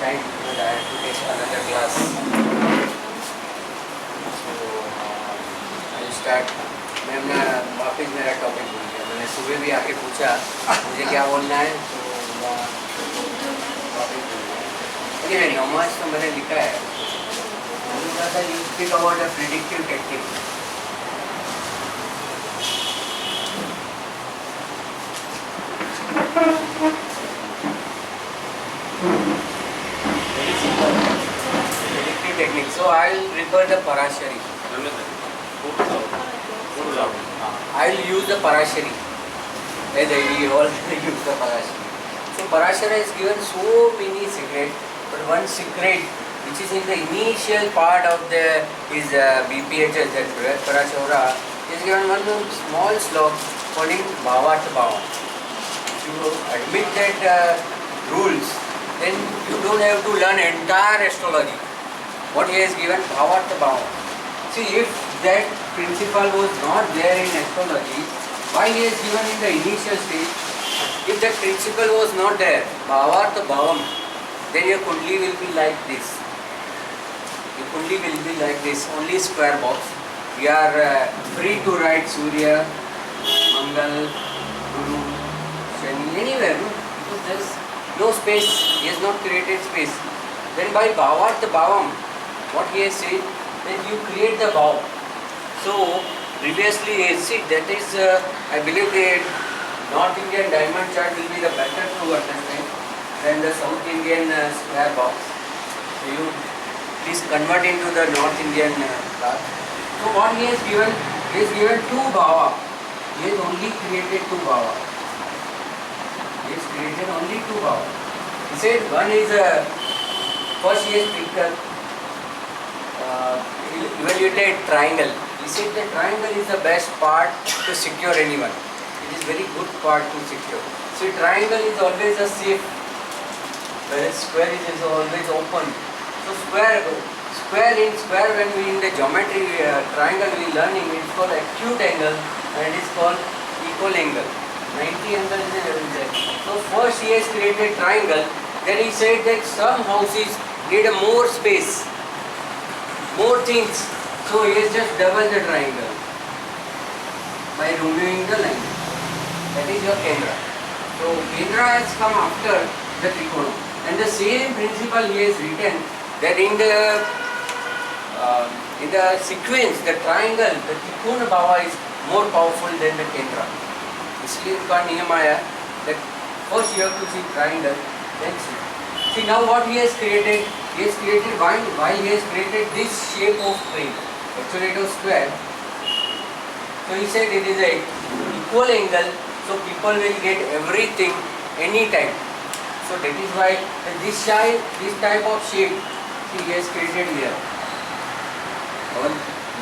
time because I have to take another class. So I will start. Ma'am ने वापस मेरा topic भूल गया. मैंने सुबह भी आके पूछा मुझे क्या बोलना है तो टॉपिक भूल गया. Anyway, नमाज तो मैंने लिखा है. मैंने कहा था you speak about a predictive technique. Very simple. Predictive technique. So I'll refer the Parashari. I'll use the Parashari. As we all use the Parashari. So Parashara is given so many secrets, but one secret which is in the initial part of the his BPHS, that Parashara, is given one small slok calling Bhavat Bhava. If you admit that rules, then you don't have to learn entire astrology. What he has given Bhavat Bhava. See, if that principle was not there in astrology, why he has given in the initial stage? If that principle was not there, Bhavat Bhavam, then your Kundli will be like this. Your Kundli will be like this, only square box. We are free to write Surya, Mangal, Guru, Shani, anywhere, no? Because there is no space, he has not created space. Then by Bhavat Bhavam, what he has said, then you create the Bhav. So, previously, see, that is, I believe the North Indian diamond chart will be the better to understand than the South Indian square box. So, you please convert into the North Indian chart. So, what he has given two Bhava. He has only created two Bhava. He has created only two Bhava. He said one is, first he has picked evaluated triangle. He said the triangle is the best part to secure anyone. It is very good part to secure. So triangle is always a safe, whereas square is always open. So square when we in the geometry triangle we learning, it's called acute angle and it is called equal angle. 90 angle is there. So first he has created triangle. Then he said that some houses need a more space, more things. So he has just double the triangle by removing the line. That is your Kendra. So Kendra has come after the Trikona. And the same principle he has written that in the sequence, the triangle, the Trikona Bhava is more powerful than the Kendra. इसलिए उनका नियम आया that first you have to see triangle, then see. See now what he has created. He has created why he has created this shape of frame. Actually it was square. So he said it is a equal angle, so people will get everything anytime. So that is why this type of shape he has created here.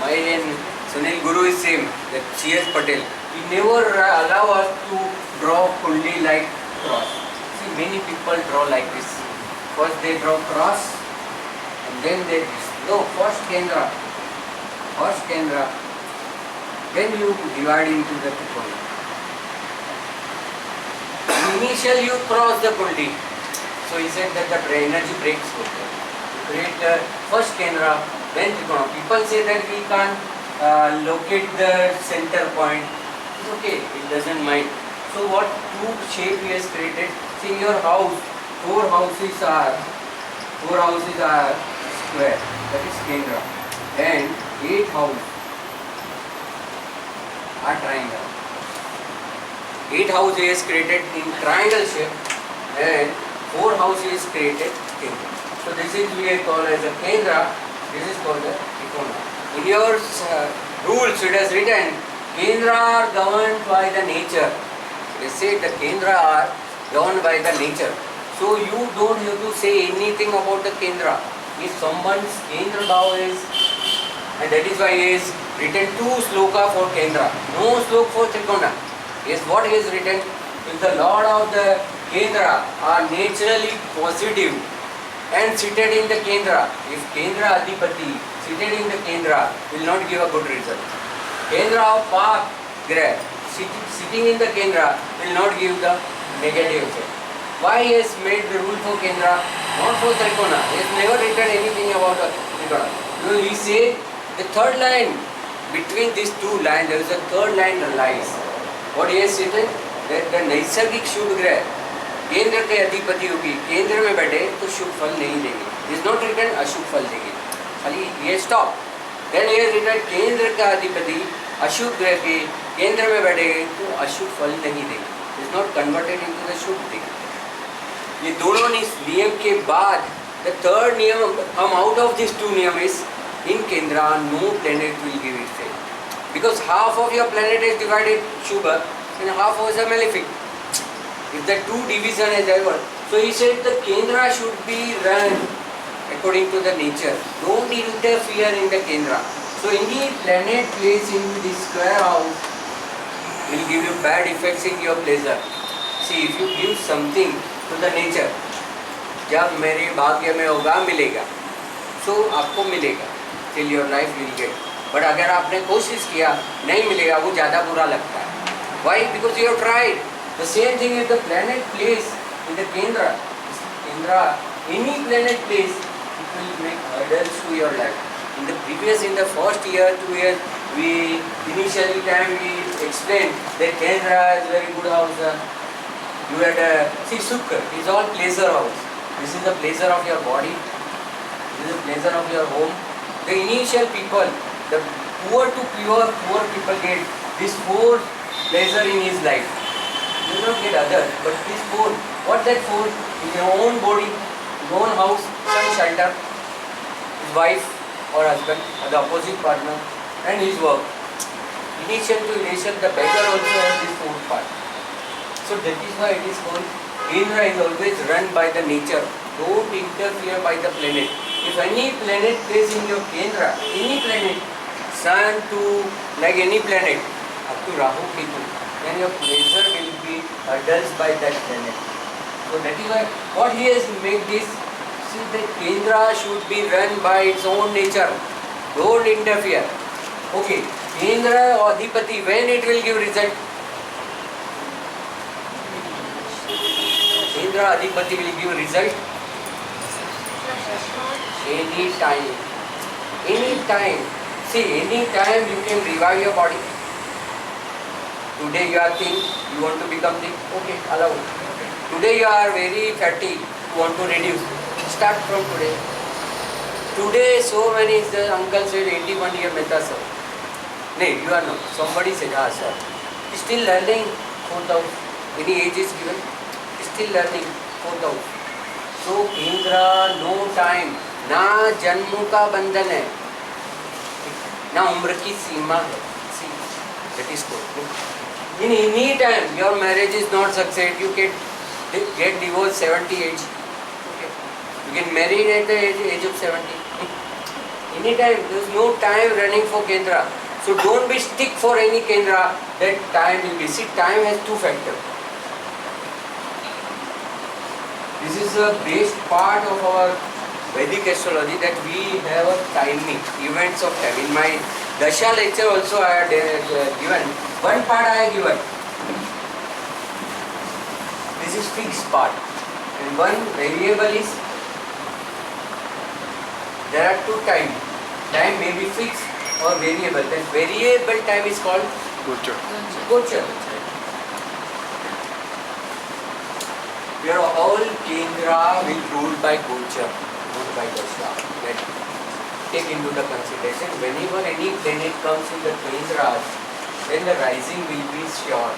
My and Sunil Guru is same, that C.S. Patel. He never allow us to draw Kundli like cross. See, many people draw like this. First they draw cross and then they first Kendra, then you divide into the Trikona. Initially you cross the Kundli. So he said that the energy breaks over there. You create first Kendra, then Trikona. People say that we can't locate the center point. It's okay, it doesn't mind. So what two shape he has created? See in your house, four houses are square, that is Kendra. And 8 houses are triangle. 8 houses is created in triangle shape and 4 houses is created Kendra. So this is we call as a Kendra, this is called a Trikona. In your rules it has written Kendra are governed by the nature. They say the Kendra are governed by the nature. So you don't have to say anything about the Kendra. If someone's Kendra Bhava is, and that is why he has written 2 sloka for Kendra, no slok for Trikona. Yes, what he has written, if the Lord of the Kendra are naturally positive and seated in the Kendra, if Kendra Adhipati seated in the Kendra will not give a good result. Kendra of Pak Grah sitting in the Kendra will not give the negative effect. Why he has made the rule for Kendra, not for Trikona? He has never written anything about Trikona. He said the third line, between these two lines, there is a third line that lies. What he has written? That the नैसर्गिक शुभ ग्रह केंद्र के अधिपति होगी, केंद्र में बैठे तो शुभ फल नहीं देंगे. It is not written अशुभ फल देंगे. खाली ये stop. Then he has written केंद्र का अधिपति अशुभ ग्रह के केंद्र में बैठेंगे तो अशुभ फल नहीं देंगे. It is not converted into the शुभ देंगे. ये दोनों नियम के बाद the third नियम come out of these two नियम is in Kendra no planet will give effect because half of your planet is divided Shubha and half was a malefic. If the two division is ever, so he said the Kendra should be run according to the nature. Don't interfere in the Kendra. So any planet placed in the square house will give you bad effects in your pleasure. See, if you give something to the nature, जब मेरे भाग्य में होगा मिलेगा, so आपको मिलेगा, till your life will get. But अगर आपने कोशिश किया नहीं मिलेगा, वो ज़्यादा बुरा लगता है. Why? Because you have tried. The same thing if the planet place in the Kendra, any planet place, it will make hurdles to your life. In the first year, 2 years, we initially time we explained that Kendra is very good house. You had see Sukha is all pleasure house. This is the pleasure of your body. This is the pleasure of your home. The initial people, the poor to poor people get this 4 pleasure in his life. You will not get others, but this 4. What that 4? In your own body, your own house, some shelter, his wife or husband, or the opposite partner, and his work. Initial to initial, the beggar also has this 4th part. So that is why it is called Kendra is always run by the nature. Don't interfere by the planet. If any planet plays in your Kendra, any planet, Sun to like any planet, up to Rahu Ketu, then your pleasure will be hurdles by that planet. So that is why what he has made this, see the Kendra should be run by its own nature. Don't interfere. Okay, Kendra or Adhipati, when it will give result? Kendra Adhipati will give result any time. Any time. See, any time you can revive your body. Today you are thin, you want to become thin. Okay, allow. Today you are very fatty, you want to reduce. Start from today. Today so many, the uncle said 81 year Mehta sir. No, you are not. Somebody said, ah sir. Still learning 4,000. Any age is given. Still learning 4,000. So Kendra, no time. ना जन्म का बंधन है, ना उम्र की सीमा है. See, that is good. In any time your marriage is not success, you can get divorced 70 age. Okay. You can marry at the age of 70. Any time, there is no time running for Kendra. So don't be stick for any Kendra. That time will be. See, time has 2 factors. This is the best part of our Vedic astrology, that we have a timing, events of time. In my Dasha lecture also I had given, one part I have given. This is fixed part. And one variable is, there are 2 times. Time may be fixed or variable. That variable time is called Gochar. Your whole Kendra will rule by Gochar. By Dasha. That take into the consideration. Whenever any planet comes in the Kendras, then the rising will be sure.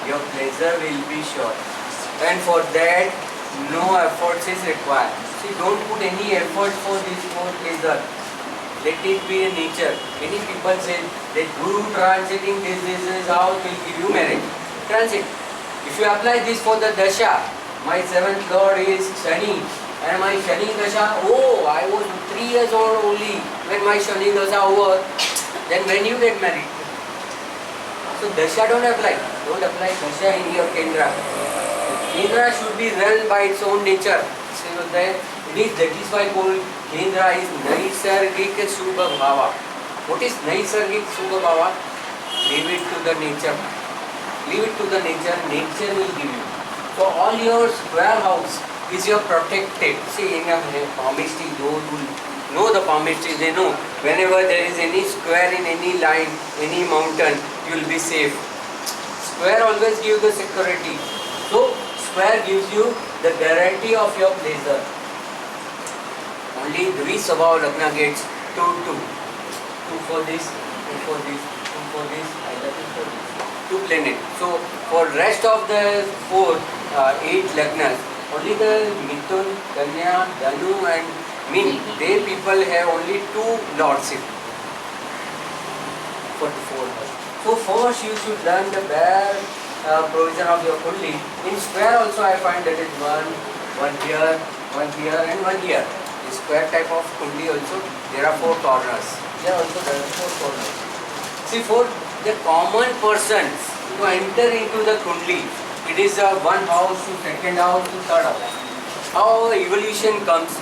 Your pleasure will be sure. And for that, no efforts is required. See, don't put any effort for this for pleasure. Let it be in nature. Many people say that Guru transiting this house will give you marriage. Transit. If you apply this for the Dasha, my 7th Lord is Shani. And my Shani Dasha, I was 3 years old only when my Shani Dasha over. Then when you get married? So Dasha don't apply. Don't apply Dasha in your Kendra. Kendra should be run by its own nature. So that is why called Kendra is Naisargik Subha Bhava. What is Naisargik Subha Bhava? Leave it to the nature. Leave it to the nature. Nature will give you. So all your square house is your protected. See, in a palmist tree, those who know the palmist tree, they know whenever there is any square in any line, any mountain, you will be safe. Square always gives the security. So square gives you the guarantee of your pleasure. Only Dvi Sabhav Lagna gets 2, 2. 2 for this, 2 for this, 2 for this, either 2 for this. 2 planet. So for rest of the 8 Lagnas, only the Mithun, Kanya, Dhanu and Min, they people have only 2 lordship for the 4 house. So first you should learn the bare provision of your Kundli. In square also I find that is 1 here, 1 here and 1 here. The square type of Kundli also, there are 4 corners. Here also there are 4 corners. See, for the common persons to enter into the Kundli, it is 1 house to 2nd house to 3rd house. How evolution comes,